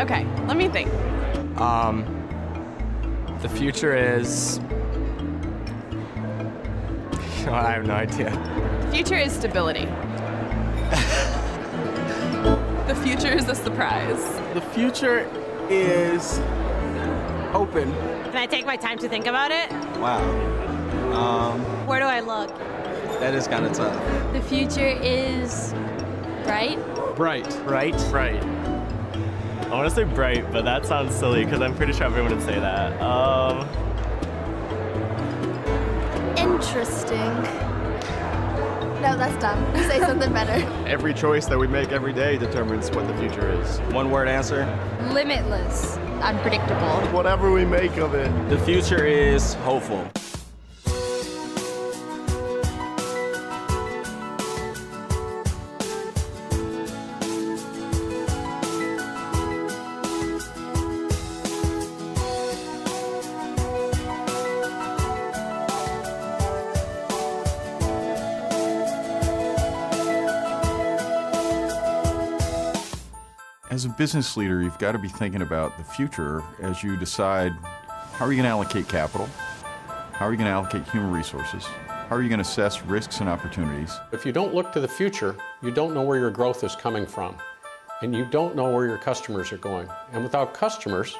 Okay, let me think. The future is... I have no idea. The future is stability. The future is a surprise. The future is open. Can I take my time to think about it? Wow. Where do I look? That is kind of tough. The future is bright. Bright. Bright? Bright. I want to say bright, but that sounds silly because I'm pretty sure everyone would say that. Interesting. No, that's dumb. Say something better. Every choice that we make every day determines what the future is. One word answer. Limitless. Unpredictable. Whatever we make of it. The future is hopeful. As a business leader, you've got to be thinking about the future as you decide how are you going to allocate capital, how are you going to allocate human resources, how are you going to assess risks and opportunities. If you don't look to the future, you don't know where your growth is coming from, and you don't know where your customers are going. And without customers,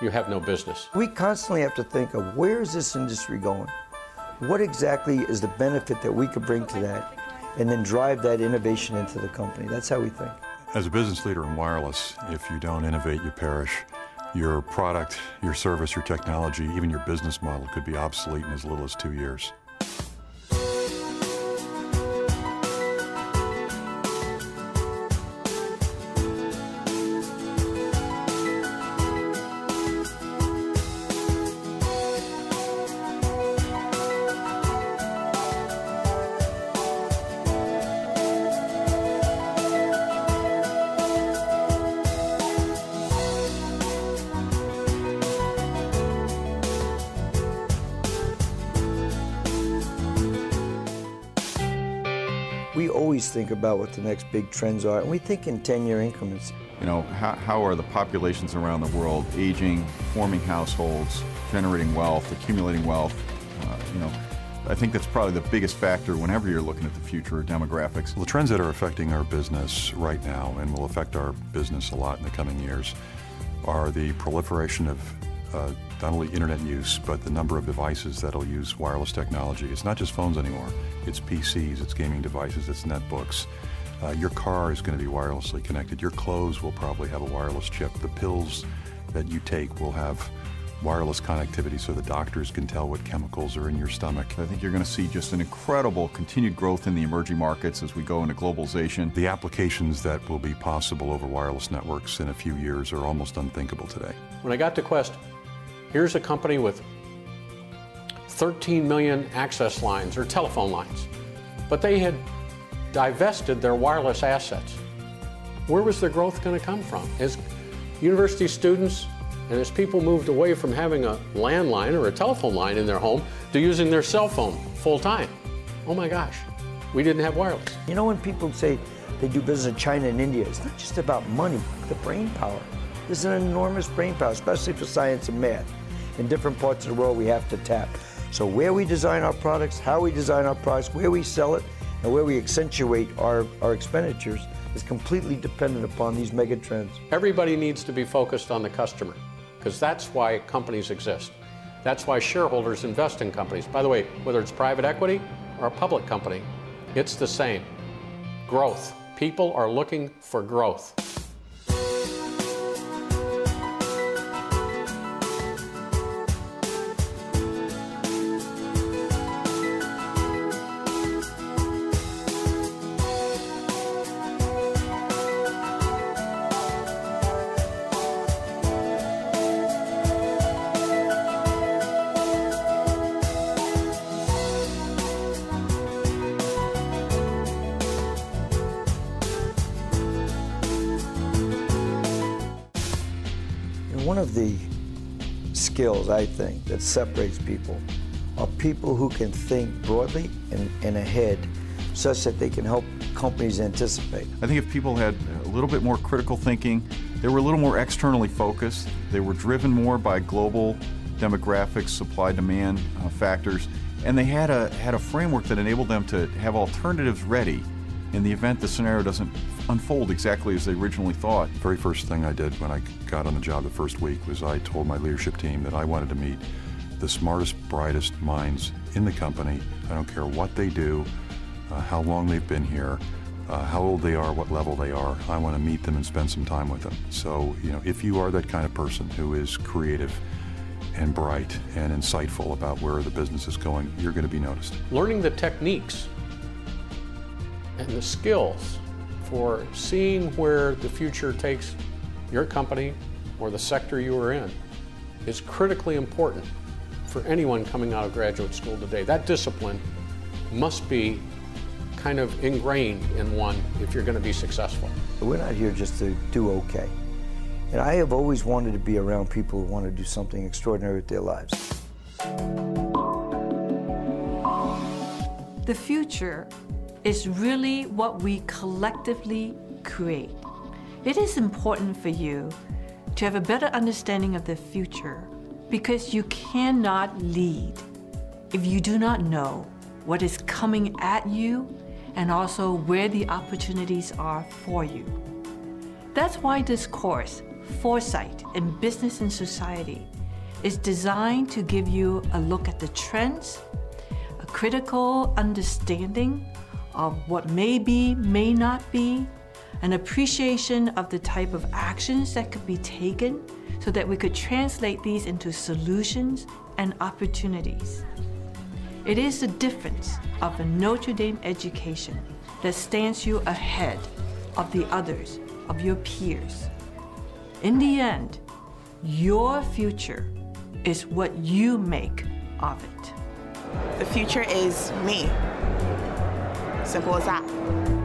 you have no business. We constantly have to think of where is this industry going? What exactly is the benefit that we could bring to that, and then drive that innovation into the company. That's how we think. As a business leader in wireless, if you don't innovate, you perish. Your product, your service, your technology, even your business model could be obsolete in as little as 2 years. We always think about what the next big trends are, and we think in 10-year increments. You know, how are the populations around the world aging, forming households, generating wealth, accumulating wealth? You know, I think that's probably the biggest factor whenever you're looking at the future of demographics. Well, the trends that are affecting our business right now and will affect our business a lot in the coming years are the proliferation of not only internet use, but the number of devices that'll use wireless technology. It's not just phones anymore. It's PCs, it's gaming devices, it's netbooks. Your car is going to be wirelessly connected. Your clothes will probably have a wireless chip. The pills that you take will have wireless connectivity so the doctors can tell what chemicals are in your stomach. I think you're going to see just an incredible continued growth in the emerging markets as we go into globalization. The applications that will be possible over wireless networks in a few years are almost unthinkable today. When I got to Quest, here's a company with 13 million access lines or telephone lines, but they had divested their wireless assets. Where was their growth going to come from? As university students and as people moved away from having a landline or a telephone line in their home to using their cell phone full time. Oh my gosh, we didn't have wireless. You know, when people say they do business in China and India, it's not just about money, the brain power. There's an enormous brain power, especially for science and math. In different parts of the world we have to tap. So where we design our products, how we design our products, where we sell it, and where we accentuate our expenditures is completely dependent upon these mega trends. Everybody needs to be focused on the customer, because that's why companies exist. That's why shareholders invest in companies. By the way, whether it's private equity or a public company, it's the same. Growth. People are looking for growth. One of the skills, I think, that separates people are people who can think broadly and ahead such that they can help companies anticipate. I think if people had a little bit more critical thinking, they were a little more externally focused, they were driven more by global demographics, supply-demand factors, and they had a framework that enabled them to have alternatives ready in the event the scenario doesn't unfold exactly as they originally thought. The very first thing I did when I got on the job the first week was I told my leadership team that I wanted to meet the smartest, brightest minds in the company. I don't care what they do, how long they've been here, how old they are, what level they are. I want to meet them and spend some time with them. So, if you are that kind of person who is creative and bright and insightful about where the business is going, you're going to be noticed. Learning the techniques and the skills for seeing where the future takes your company or the sector you are in is critically important for anyone coming out of graduate school today. That discipline must be kind of ingrained in one if you're going to be successful. We're not here just to do okay. And I have always wanted to be around people who want to do something extraordinary with their lives. The future is really what we collectively create. It is important for you to have a better understanding of the future because you cannot lead if you do not know what is coming at you and also where the opportunities are for you. That's why this course, Foresight in Business and Society, is designed to give you a look at the trends, a critical understanding of what may be, may not be, an appreciation of the type of actions that could be taken so that we could translate these into solutions and opportunities. It is the difference of a Notre Dame education that stands you ahead of the others, of your peers. In the end, your future is what you make of it. The future is me. Simple as that.